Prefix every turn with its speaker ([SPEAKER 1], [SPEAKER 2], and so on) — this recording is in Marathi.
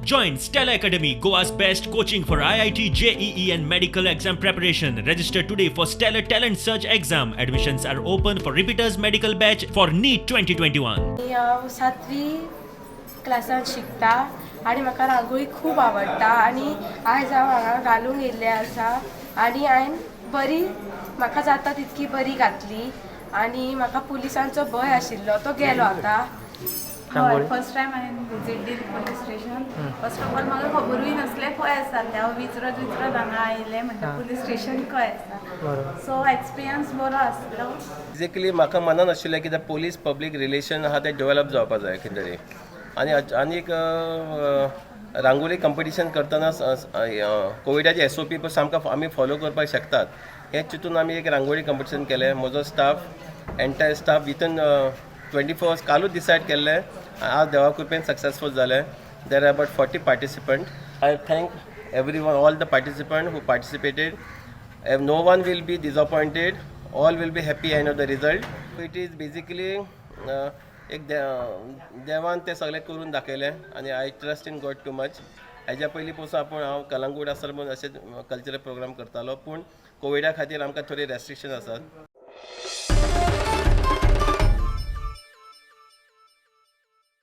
[SPEAKER 1] Join Stella Academy, Goa's best coaching for IIT, JEE and medical exam preparation. Register today for Stellar Talent Search exam. Admissions are open for repeaters medical batch for NEET 2021.
[SPEAKER 2] हांव 7वी क्लासान शिकता आनी म्हाका रांगोळी खूब आवडटा आनी आयज हांव हांगा घालूंक येयल्लें आसा आनी हांवें बरी म्हाका जाता तितकी बरी घातली आनी म्हाका पुलिसांचो भंय आशिल्लो तो गेलो आतां.
[SPEAKER 3] हय, फर्स्ट टायम हांवें विजीट दिली police station. First of all म्हाका खबरूय नासलें खंय आसा तें. हांव विचरत हांगा आयलें म्हणटा पुलीस स्टेशन खंय आसा. सो एक्सपिरियन्स बरो आसलो.
[SPEAKER 4] बेजिकली म्हाका मनान आशिल्लें कित्याक पुलीस पब्लीक रिलेशन आहा तें डेवलप जावपाक जाय कितें तरी. आनी एक रांगोळी कंपिटिशन करतना कोविडाचे SOP पळय सामको आमी फॉलो करपाक शकतात. हे चिंतून आमी एक रांगोळी कंपिटिशन केलें. म्हजो staff entire staff Vuitton 24 hours कालूच डिसायड केल्लें. आज देवा कृपेन सक्सेसफूल जालें. There are about 40 participant. I thank everyone, all the participant who participated. No one will be disappointed. All will be happy end of the result. It is basically एक देवान तें सगळें करून दाखयलें आनी I trust in God too much. हेज्या पयलीं पासून हांव कलंगूट आसतना अशें कल्चरल प्रोग्राम करतालो, पूण कोविडा खातीर आमकां थोडी रेस्ट्रिक्शन आसात.